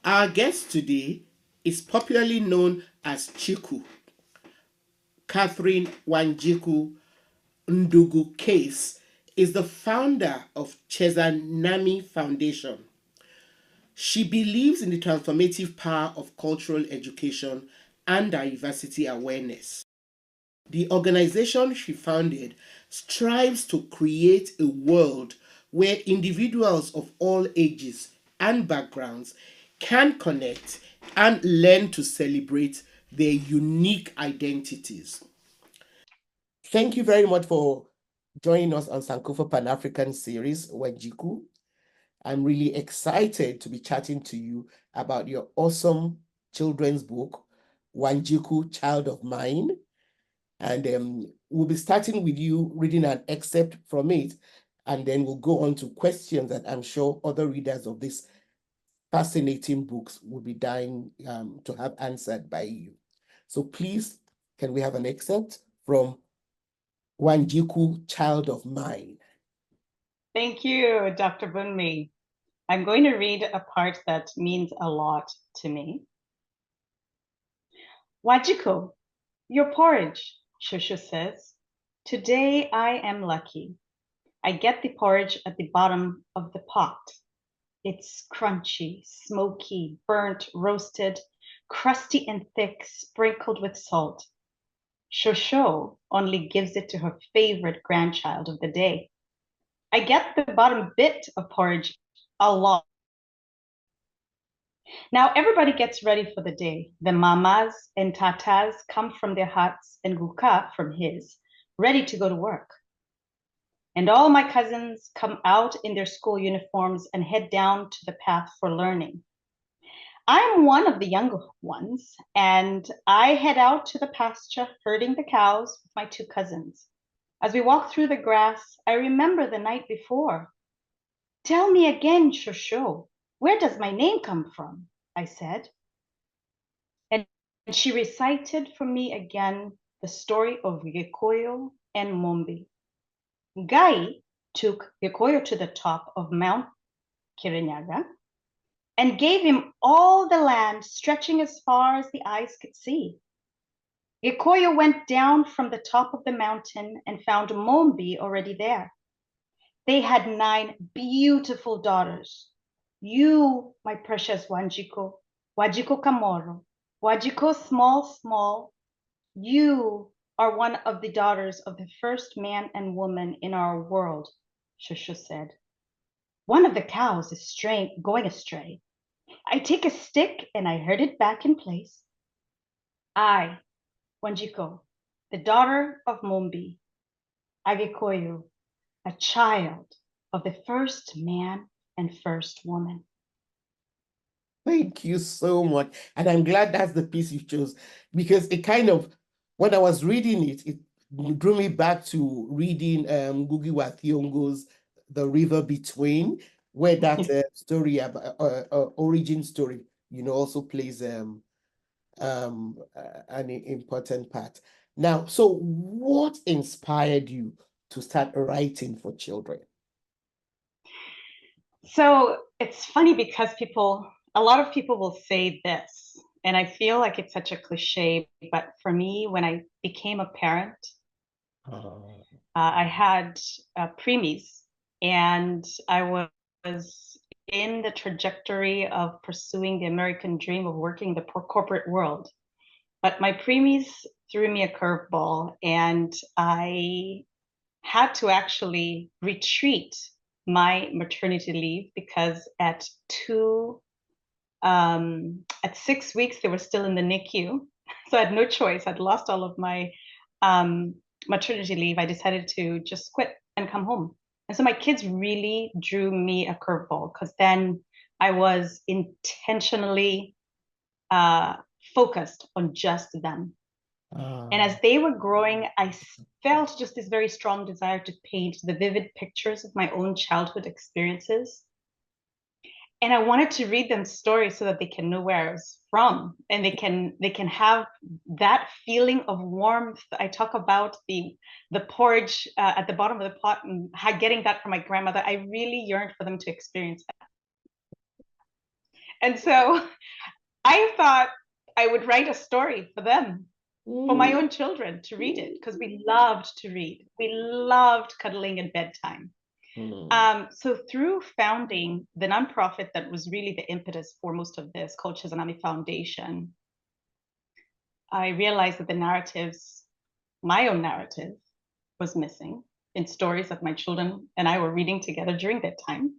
Our guest today is popularly known as Chiku, Catherine Wanjiku Ndungu Case, is the founder of Chezanami Foundation. She believes in the transformative power of cultural education and diversity awareness. The organization she founded strives to create a world where individuals of all ages and backgrounds can connect and learn to celebrate their unique identities. Thank you very much for joining us on Sankofa Pan African series, Wanjiku. I'm really excited to be chatting to you about your awesome children's book, Wanjiku, Child of Mine. And we'll be starting with you reading an excerpt from it, and then we'll go on to questions that I'm sure other readers of this fascinating books will be dying to have answered by you. So please, can we have an excerpt from Wanjiku, Child of Mine? Thank you, Dr. Bunmi. I'm going to read a part that means a lot to me. Wajiko, your porridge, Shushu says. Today I am lucky. I get the porridge at the bottom of the pot. It's crunchy, smoky, burnt, roasted, crusty and thick, sprinkled with salt. Shosho only gives it to her favorite grandchild of the day. I get the bottom bit of porridge a lot. Now everybody gets ready for the day. The mamas and tatas come from their huts and Guka from his, ready to go to work. And all my cousins come out in their school uniforms and head down to the path for learning. I'm one of the younger ones, and I head out to the pasture herding the cows with my two cousins. As we walk through the grass, I remember the night before. Tell me again, Shosho, where does my name come from? I said. And she recited for me again the story of Gikoyo and Mombi. Gai took Gikoyo to the top of Mount Kirinyaga and gave him all the land stretching as far as the eyes could see. Gikoyo went down from the top of the mountain and found Mombi already there. They had 9 beautiful daughters. You, my precious Wanjiko, Wajiko Kamoro, Wajiko small, you are one of the daughters of the first man and woman in our world, Shushu said. One of the cows is going astray. I take a stick and I herd it back in place. I, Wanjiko, the daughter of Mombi, Agikoyo, a child of the first man and first woman. Thank you so much. And I'm glad that's the piece you chose, because it kind of, when I was reading it, it drew me back to reading Ngugi wa Thiong'o's The River Between, where that story about origin story, also plays an important part. Now, so what inspired you to start writing for children? So it's funny because a lot of people will say this, and I feel like it's such a cliche, but for me, when I became a parent, I had preemies, and I was in the trajectory of pursuing the American dream of working in the corporate world. But my preemies threw me a curveball, and I had to actually retreat my maternity leave because at 6 weeks, they were still in the NICU. So I had no choice. I'd lost all of my maternity leave. I decided to just quit and come home. And so my kids really drew me a curveball, because then I was intentionally focused on just them. And as they were growing, I felt just this very strong desire to paint the vivid pictures of my own childhood experiences. And I wanted to read them stories so that they can know where I was from, and they can have that feeling of warmth. I talk about the porridge at the bottom of the pot and getting that from my grandmother. I really yearned for them to experience that. And so I thought I would write a story for them, for my own children to read it, because we loved to read. We loved cuddling at bedtime. So through founding the nonprofit that was really the impetus for most of this, called Chezanami Foundation, I realized that the narratives, my own narrative, was missing in stories that my children and I were reading together during that time.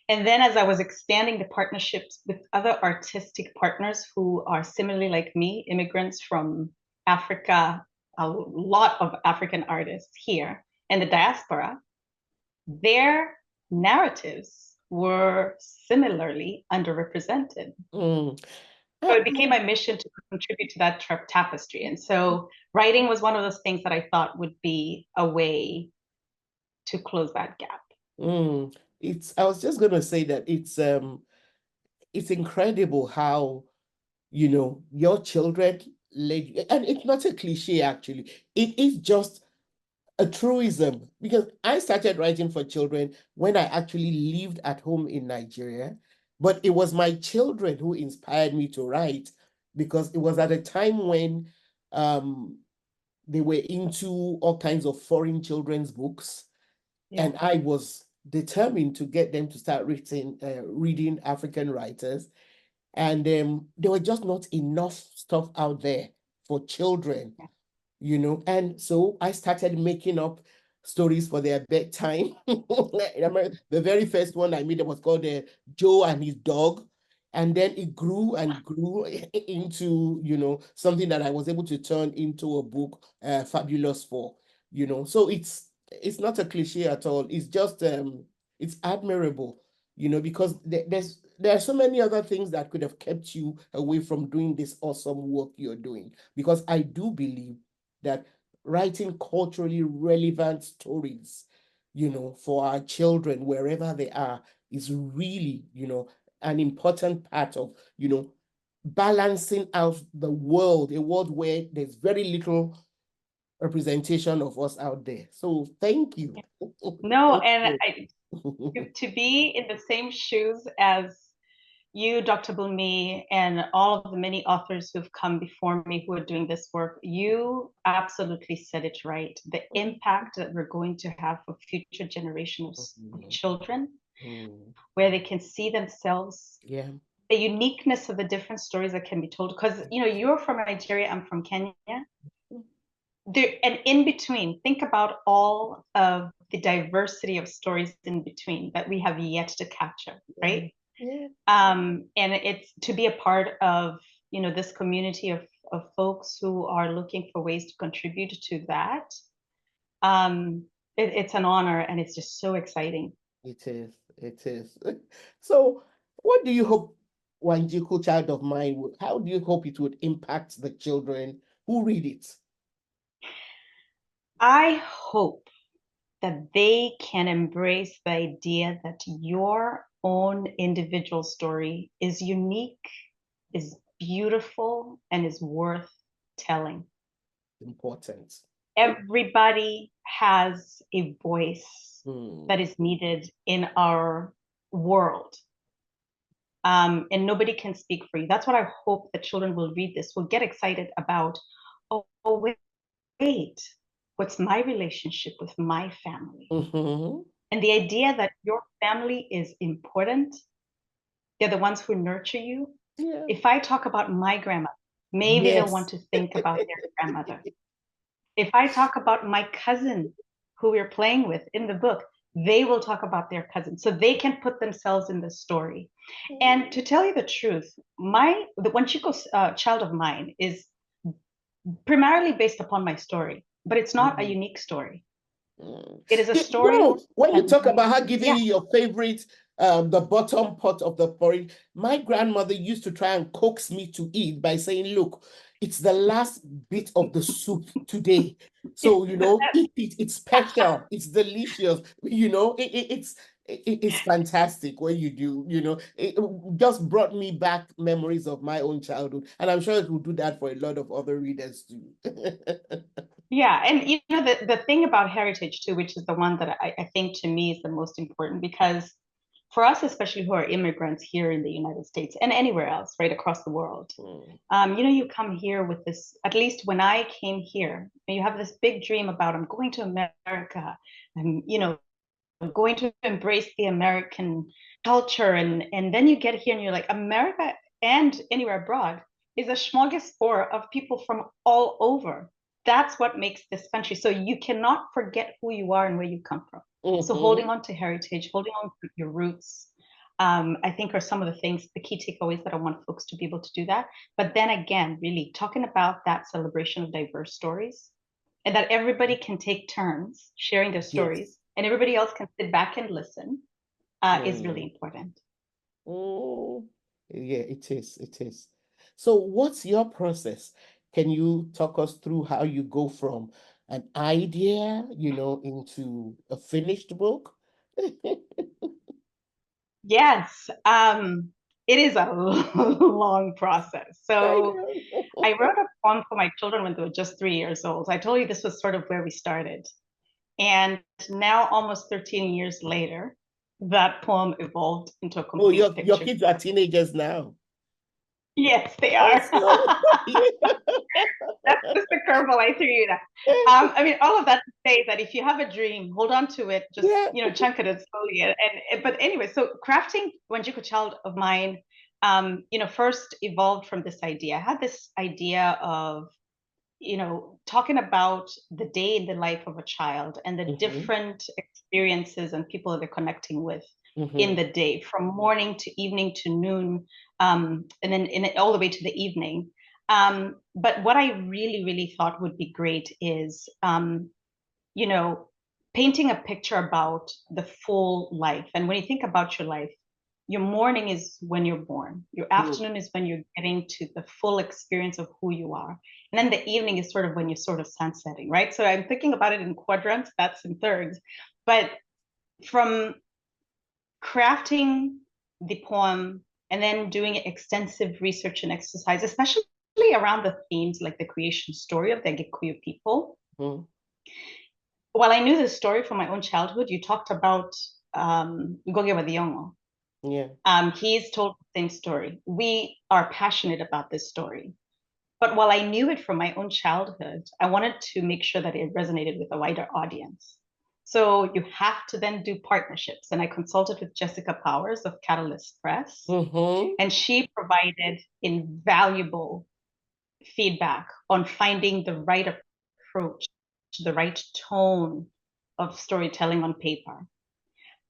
And then as I was expanding the partnerships with other artistic partners who are similarly like me, immigrants from Africa, a lot of African artists here, and the diaspora, their narratives were similarly underrepresented. So it became my mission to contribute to that tapestry. And so writing was one of those things that I thought would be a way to close that gap. I was just going to say that it's incredible how, you know, your children led you, and it's not a cliche actually. It is just a truism, because I started writing for children when I actually lived at home in Nigeria, but it was my children who inspired me to write, because it was at a time when they were into all kinds of foreign children's books, and I was determined to get them to start reading African writers, and there were just not enough stuff out there for children, you know. And so I started making up stories for their bedtime. The very first one I made was called Joe and His Dog. And then it grew and grew into, you know, something that I was able to turn into a book, Fabulous 4, you know. So it's not a cliche at all. It's just, it's admirable, you know, because there are so many other things that could have kept you away from doing this awesome work you're doing. Because I do believe that writing culturally relevant stories, you know, for our children, wherever they are, is really, you know, an important part of, you know, balancing out the world, a world where there's very little representation of us out there. So thank you. No, Thank and to be in the same shoes as you, Dr. Bulmi, and all of the many authors who've come before me who are doing this work, you absolutely said it right. The impact that we're going to have for future generations of children, where they can see themselves, the uniqueness of the different stories that can be told. Because, you know, you're from Nigeria, I'm from Kenya. And in between, think about all of the diversity of stories in between that we have yet to capture, right? And it's to be a part of, you know, this community of folks who are looking for ways to contribute to that. It's an honor, and it's just so exciting. It is. So what do you hope Wanjiku Child of Mine, how do you hope it would impact the children who read it? I hope that they can embrace the idea that your own individual story is unique, is beautiful, and is worth telling. Important. Everybody has a voice that is needed in our world. And nobody can speak for you. That's what I hope that children will read this, will get excited about, oh wait, what's my relationship with my family? And the idea that your family is important, they're the ones who nurture you. If I talk about my grandma, maybe they'll want to think about their grandmother. If I talk about my cousin who we're playing with in the book, they will talk about their cousin, so they can put themselves in the story. And to tell you the truth, the Wanjiku Child of Mine is primarily based upon my story, but it's not a unique story. It is a story. No, when you talk about her giving you your favorite, the bottom pot of the porridge, my grandmother used to try and coax me to eat by saying, look, it's the last bit of the soup today. So, you know, eat it. It's special. It's delicious. You know, it's fantastic when you do, you know. It just brought me back memories of my own childhood. And I'm sure it will do that for a lot of other readers too. Yeah, and you know, the thing about heritage too, which is the one that I think to me is the most important, because for us, especially who are immigrants here in the United States and anywhere else, right, across the world, you come here with this, at least when I came here, you have this big dream about, I'm going to America, I'm, going to embrace the American culture. And then you get here and you're like, America and anywhere abroad is a smorgasbord of people from all over. That's what makes this country. So you cannot forget who you are and where you come from. So holding on to heritage, holding on to your roots, I think are some of the things, the key takeaways that I want folks to be able to do that. But then again, really talking about that celebration of diverse stories and that everybody can take turns sharing their stories and everybody else can sit back and listen is really important. Yeah, it is. It is. So what's your process? Can you talk us through how you go from an idea, into a finished book? Yes, it is a long process. So I wrote a poem for my children when they were just 3 years old. I told you this was sort of where we started. And now, almost 13 years later, that poem evolved into a complete your picture. kids are teenagers now. Yes, they are. That's just the curveball I threw you. I mean, all of that to say that if you have a dream, hold on to it. Just chunk it slowly. But anyway, so crafting Wanjiku Child of Mine, first evolved from this idea. I had this idea of talking about the day in the life of a child and the different experiences and people that they're connecting with in the day, from morning to evening to noon, and then all the way to the evening. But what I really, really thought would be great is, painting a picture about the full life. And when you think about your life, your morning is when you're born. Your afternoon is when you're getting to the full experience of who you are. And then the evening is sort of when you're sort of sunsetting, right? So I'm thinking about it in quadrants, that's in thirds. But from crafting the poem and then doing extensive research and exercise, especially around the themes like the creation story of the Gikuyu people. While I knew the story from my own childhood, you talked about Ngoge wa Thiong'o. Yeah. He's told the same story. We are passionate about this story. But while I knew it from my own childhood, I wanted to make sure that it resonated with a wider audience. So you have to then do partnerships. And I consulted with Jessica Powers of Catalyst Press, and she provided invaluable feedback on finding the right approach, the right tone of storytelling on paper.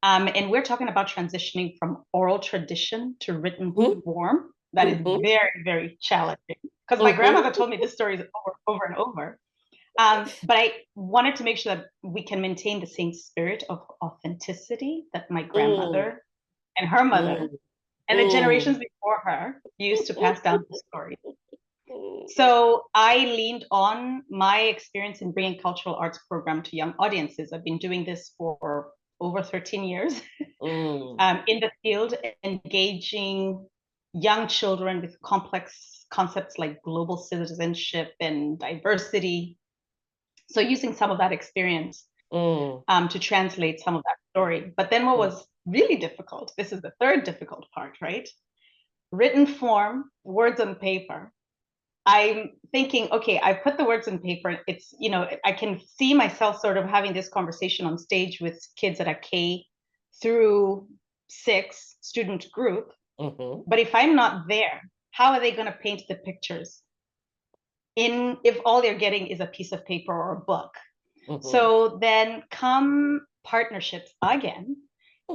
And we're talking about transitioning from oral tradition to written form. That is very, very challenging. Because my grandmother told me this story is over and over. But I wanted to make sure that we can maintain the same spirit of authenticity that my grandmother and her mother and the generations before her used to pass down the story. So I leaned on my experience in bringing cultural arts program to young audiences. I've been doing this for over 13 years in the field, engaging young children with complex concepts like global citizenship and diversity. So using some of that experience to translate some of that story. But then what was really difficult, this is the third difficult part, right? Written form, words on paper. I'm thinking, okay, I put the words on paper. It's, I can see myself sort of having this conversation on stage with kids at a K through 6 student group. But if I'm not there, how are they going to paint the pictures if all they're getting is a piece of paper or a book? So then come partnerships again,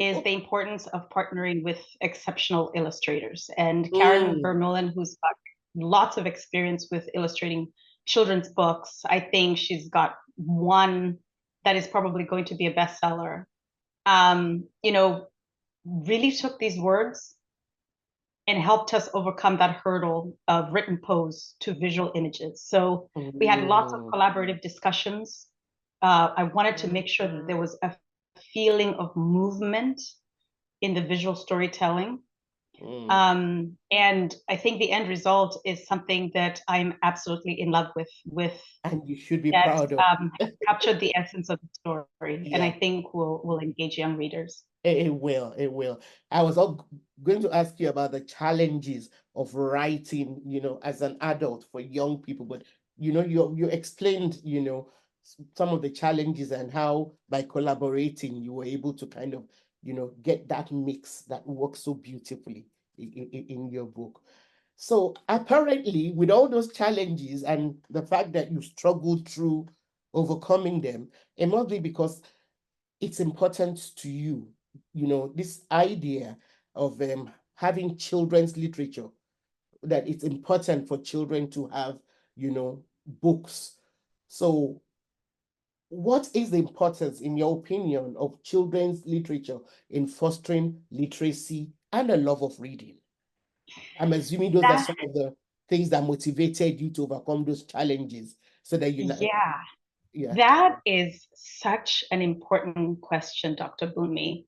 is the importance of partnering with exceptional illustrators. And Karen Vermeulen, who's got lots of experience with illustrating children's books. I think she's got one that is probably going to be a bestseller. Really took these words and helped us overcome that hurdle of written prose to visual images. So we had lots of collaborative discussions. I wanted to make sure that there was a feeling of movement in the visual storytelling. And I think the end result is something that I'm absolutely in love with. And you should be proud of. Captured the essence of the story, and I think will engage young readers. It will, it will. I was going to ask you about the challenges of writing, as an adult for young people, but you explained, some of the challenges and how by collaborating you were able to kind of, get that mix that works so beautifully in your book. So apparently, with all those challenges and the fact that you struggled through overcoming them, it must be because it's important to you, this idea of having children's literature, that it's important for children to have, books. So what is the importance, in your opinion, of children's literature in fostering literacy and a love of reading? I'm assuming those are That, some of the things that motivated you to overcome those challenges so that yeah, yeah. that is such an important question, Dr. Bumi.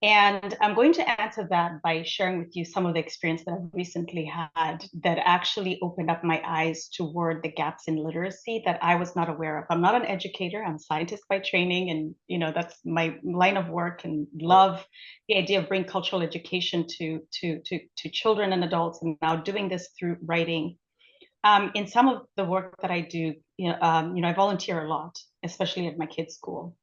And I'm going to answer that by sharing with you some of the experience that I've recently had that actually opened up my eyes toward the gaps in literacy that I was not aware of. I'm not an educator, I'm a scientist by training, and that's my line of work, and love the idea of bringing cultural education to children and adults, and now doing this through writing. In some of the work that I do, I volunteer a lot, especially at my kids' school.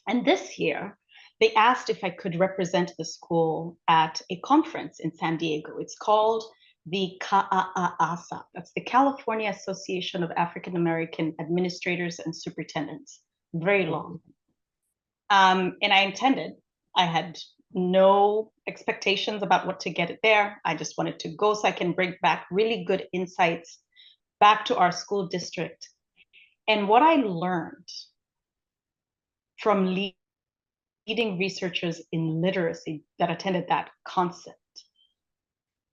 And this year, they asked if I could represent the school at a conference in San Diego. It's called the CAAASA. That's the California Association of African American Administrators and Superintendents. Very long. And I intended, I had no expectations about what to get it there. I just wanted to go so I can bring back really good insights back to our school district. And what I learned from leading researchers in literacy that attended that concept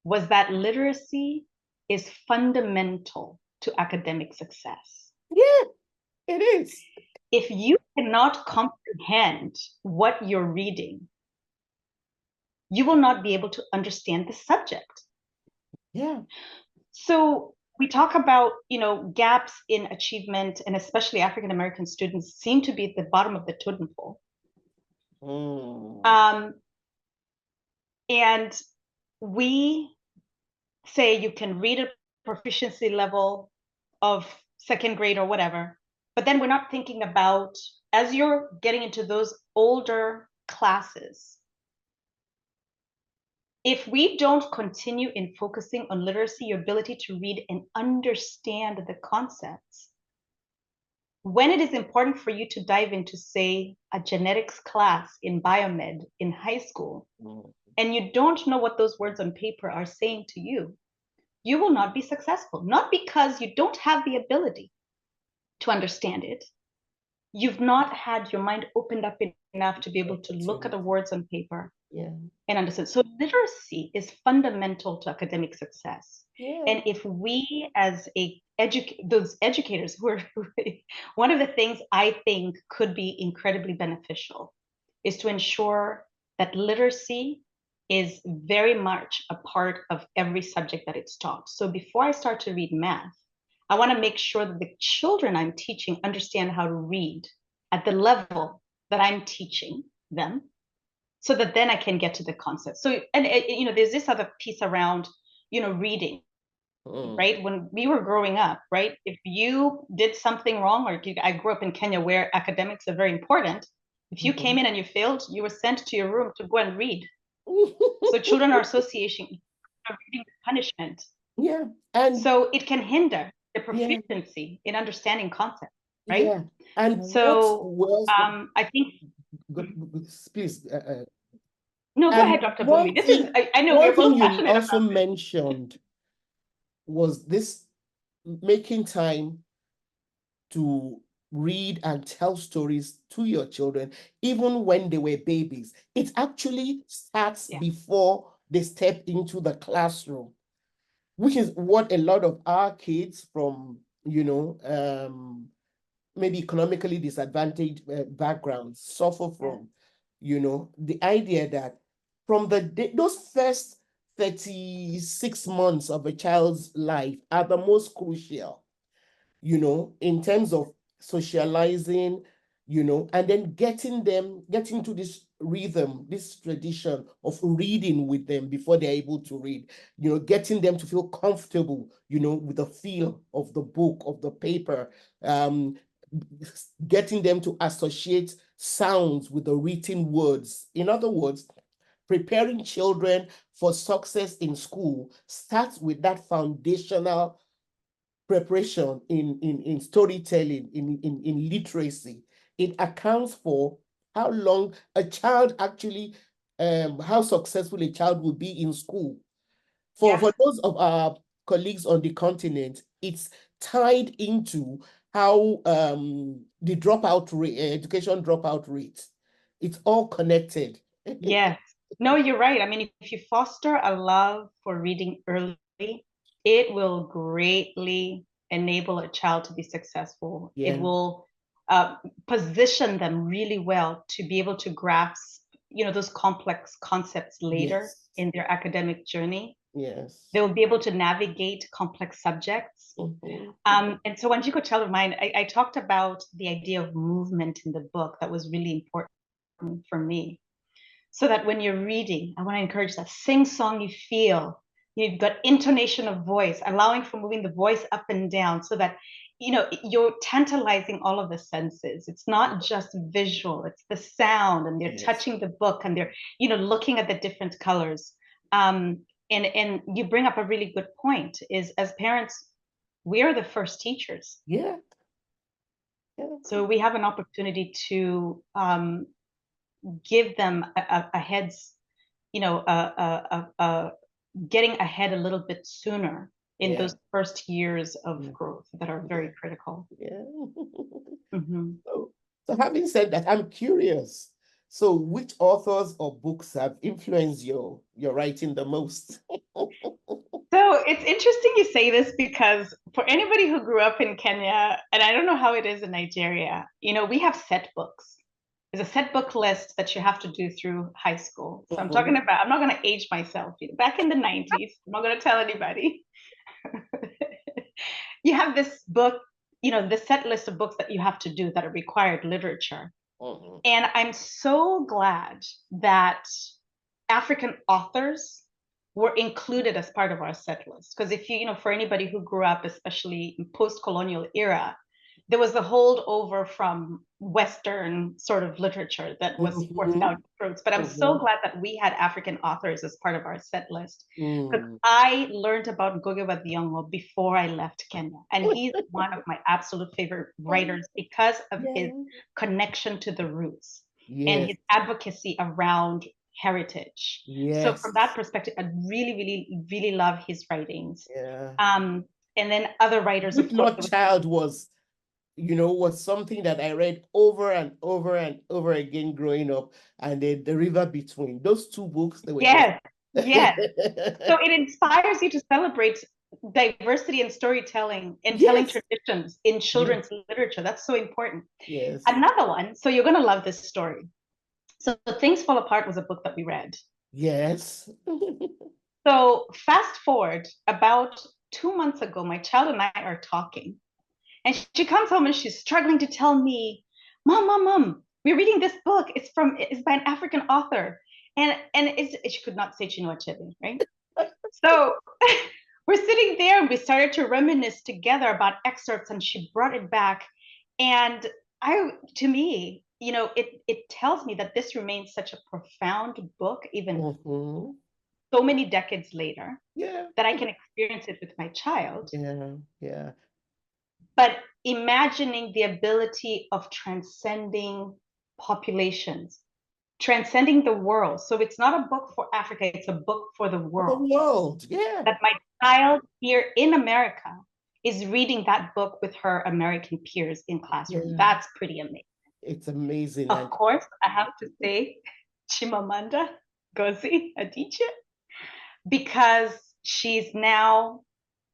was that literacy is fundamental to academic success. Yeah, it is. If you cannot comprehend what you're reading, you will not be able to understand the subject. Yeah. So we talk about, gaps in achievement, and especially African American students seem to be at the bottom of the totem pole. And we say you can read a proficiency level of second grade or whatever, but then we're not thinking about, as you're getting into those older classes, if we don't continue in focusing on literacy, your ability to read and understand the concepts, when it is important for you to dive into, say, a genetics class in biomed in high school, and you don't know what those words on paper are saying to you, you will not be successful. Not because you don't have the ability to understand it. You've not had your mind opened up enough to be able to look at the words on paper and understand. So literacy is fundamental to academic success. And if we as those educators who are one of the things I think could be incredibly beneficial is to ensure that literacy is very much a part of every subject that it's taught. So before I start to read math, I want to make sure that the children I'm teaching understand how to read at the level that I'm teaching them, so that then I can get to the concept. So, and there's this other piece around, reading, right? When we were growing up, right? If you did something wrong, or I grew up in Kenya where academics are very important. If you came in and you failed, you were sent to your room to go and read. So children are associating reading with punishment. Yeah. And so it can hinder the proficiency in understanding concepts, right? Yeah. And so I think please no, go ahead, Dr. Bumi. This is I know we're both passionate you also about mentioned was this making time to read and tell stories to your children, even when they were babies. It actually starts before they step into the classroom, which is what a lot of our kids from, maybe economically disadvantaged backgrounds suffer from. The idea that from those first 36 months of a child's life are the most crucial, in terms of socializing, and then getting to this rhythm, this tradition of reading with them before they're able to read, getting them to feel comfortable, with the feel of the book, of the paper, getting them to associate sounds with the written words. In other words, preparing children for success in school starts with that foundational preparation in storytelling, in literacy. It accounts for how long a child actually, how successful a child will be in school. For those of our colleagues on the continent, it's tied into how the dropout rate, education dropout rate, it's all connected. Yes. No, you're right. I mean, if you foster a love for reading early, it will greatly enable a child to be successful. Yeah. It will position them really well to be able to grasp, those complex concepts later Yes. in their academic journey. Yes. They will be able to navigate complex subjects. And so Wanjiku, child of mine, I talked about the idea of movement in the book that was really important for me. So that when you're reading, I want to encourage that sing song you feel. You've got intonation of voice, allowing for moving the voice up and down so that, you're tantalizing all of the senses. It's not just visual, it's the sound, and they're touching the book, and they're, looking at the different colors. And you bring up a really good point, is as parents, we are the first teachers. Yeah. So we have an opportunity to give them a heads, getting ahead a little bit sooner in those first years of growth that are very critical. Yeah. Mm-hmm. So having said that, I'm curious. So which authors or books have influenced your writing the most? So it's interesting you say this, because for anybody who grew up in Kenya, and I don't know how it is in Nigeria, we have set books. There's a set book list that you have to do through high school. So I'm talking about, I'm not going to age myself. Back in the 90s, I'm not going to tell anybody. You have this book, the set list of books that you have to do that are required literature. And I'm so glad that African authors were included as part of our set list. Because if for anybody who grew up, especially in post-colonial era, there was the holdover from Western sort of literature that was forced down throats. But I'm so glad that we had African authors as part of our set list. Because I learned about Ngugi wa Thiong'o before I left Kenya. And he's one of my absolute favorite writers because of his connection to the roots and his advocacy around heritage. So from that perspective, I really, really, really love his writings. And then other writers, Good Lord Child was something that I read over and over and over again growing up, and then The River Between. Those two books, they were yes. So it inspires you to celebrate diversity in storytelling and telling traditions in children's literature. That's so important. Another one, so you're going to love this story. So Things Fall Apart was a book that we read. So fast forward about 2 months ago, my child and I are talking, and she comes home and she's struggling to tell me, Mom, we're reading this book. It's by an African author. And she could not say Chinua Achebe, right? So we're sitting there and we started to reminisce together about excerpts, and she brought it back. And to me, it tells me that this remains such a profound book, even so many decades later, that I can experience it with my child. But imagining the ability of transcending populations, transcending the world. So it's not a book for Africa, it's a book for the world. That my child here in America is reading that book with her American peers in classroom. That's pretty amazing. It's amazing. Of course, I have to say Chimamanda Ngozi Adichie, because she's now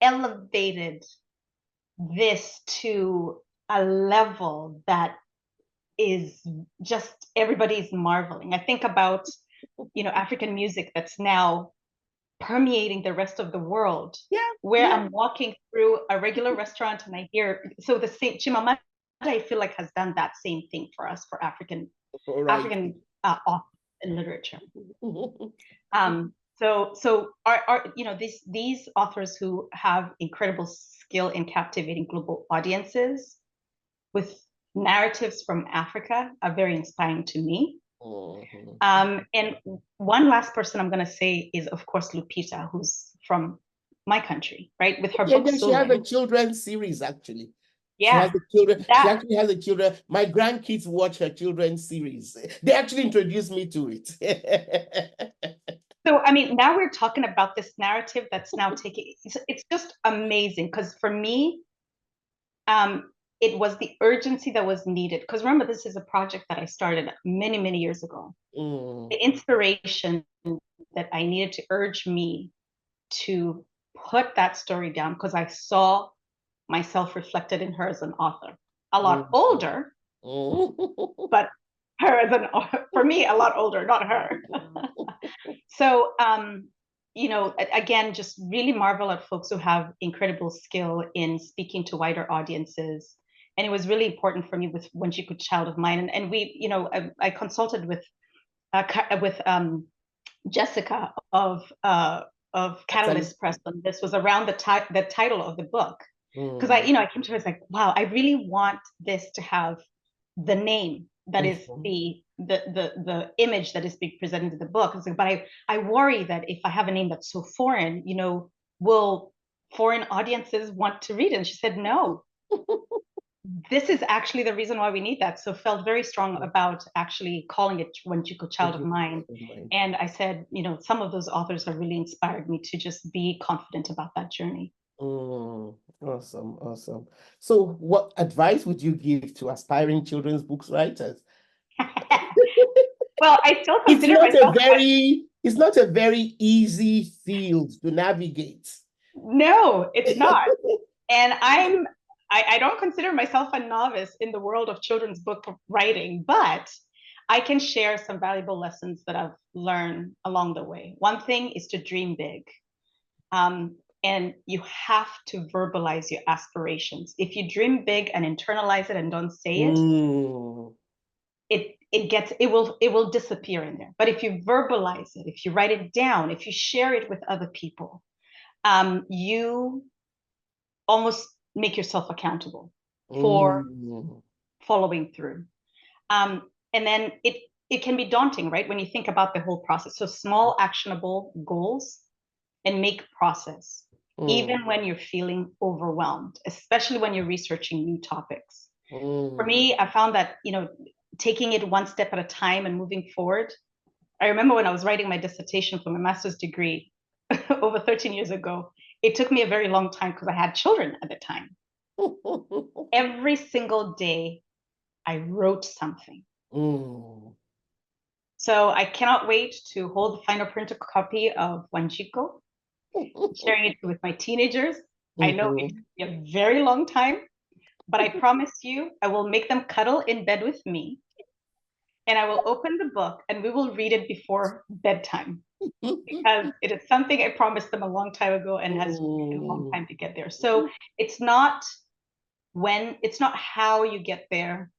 elevated this to a level that is just, everybody's marveling. I think about, African music that's now permeating the rest of the world, where I'm walking through a regular restaurant and I hear, so the same Chimamanda I feel like has done that same thing for us, for African Right. authors in literature. So are these authors who have incredible skill in captivating global audiences with narratives from Africa are very inspiring to me. And one last person I'm going to say is, of course, Lupita, who's from my country, right? With her book She has a Solo. children's series, actually. She has Yeah, the children. She that actually has the children. My grandkids watch her children's series. They actually introduced me to it. so I mean, now we're talking about this narrative that's now taking. It's just amazing because for me, it was the urgency that was needed. Because remember, this is a project that I started many, many years ago. The inspiration that I needed to urge me to put that story down because I saw myself reflected in her as an author. A lot older, but her as for me, a lot older, not her. So, again, just really marvel at folks who have incredible skill in speaking to wider audiences. And it was really important for me with Wanjiku Child of Mine. And we, I consulted with Jessica of Catalyst Press. And this was around the title of the book. Because I came to her, I was like, wow, I really want this to have the name that is the image that is being presented in the book. Like, but I worry that if I have a name that's so foreign, will foreign audiences want to read it? And she said, no. This is actually the reason why we need that. So felt very strong about actually calling it Wanjiku Child of Mine. And I said, some of those authors have really inspired me to just be confident about that journey. Awesome. So what advice would you give to aspiring children's books writers? Well, I still consider it's not a very easy field to navigate. No, it's not. And I don't consider myself a novice in the world of children's book writing, but I can share some valuable lessons that I've learned along the way. One thing is to dream big. And you have to verbalize your aspirations. If you dream big and internalize it and don't say it, it will disappear in there. But if you verbalize it, if you write it down, if you share it with other people, you almost make yourself accountable for following through. And then it can be daunting, right? When you think about the whole process. So small actionable goals and make process, even when you're feeling overwhelmed, especially when you're researching new topics. For me, I found that, taking it one step at a time and moving forward. I remember when I was writing my dissertation for my master's degree over 13 years ago, it took me a very long time because I had children at the time. Every single day, I wrote something. So I cannot wait to hold the final printed copy of Wanjiku, sharing it with my teenagers. I know it took me a very long time, but I promise you, I will make them cuddle in bed with me. And I will open the book and we will read it before bedtime because it is something I promised them a long time ago and has taken a long time to get there. So it's not how you get there,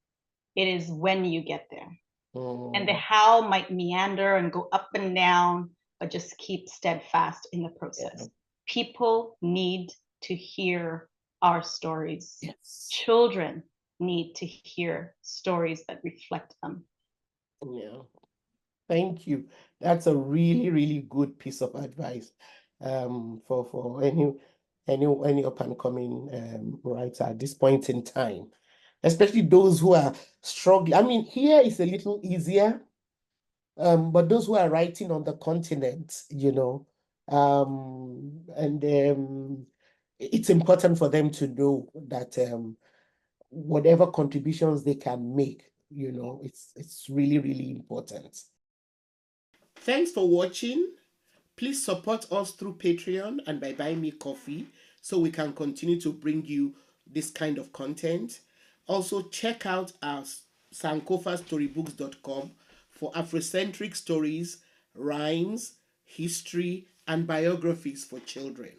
it is when you get there. And the how might meander and go up and down, but just keep steadfast in the process. People need to hear our stories. Yes. Children need to hear stories that reflect them. Yeah. Thank you. That's a really, really good piece of advice for any up and coming writer at this point in time, especially those who are struggling. I mean, here is a little easier, but those who are writing on the continent, it's important for them to know that whatever contributions they can make, it's really, really important. Thanks for watching. Please support us through Patreon and by buying me coffee so we can continue to bring you this kind of content. Also, check out our sankofastorybooks.com for Afrocentric stories, rhymes, history, and biographies for children.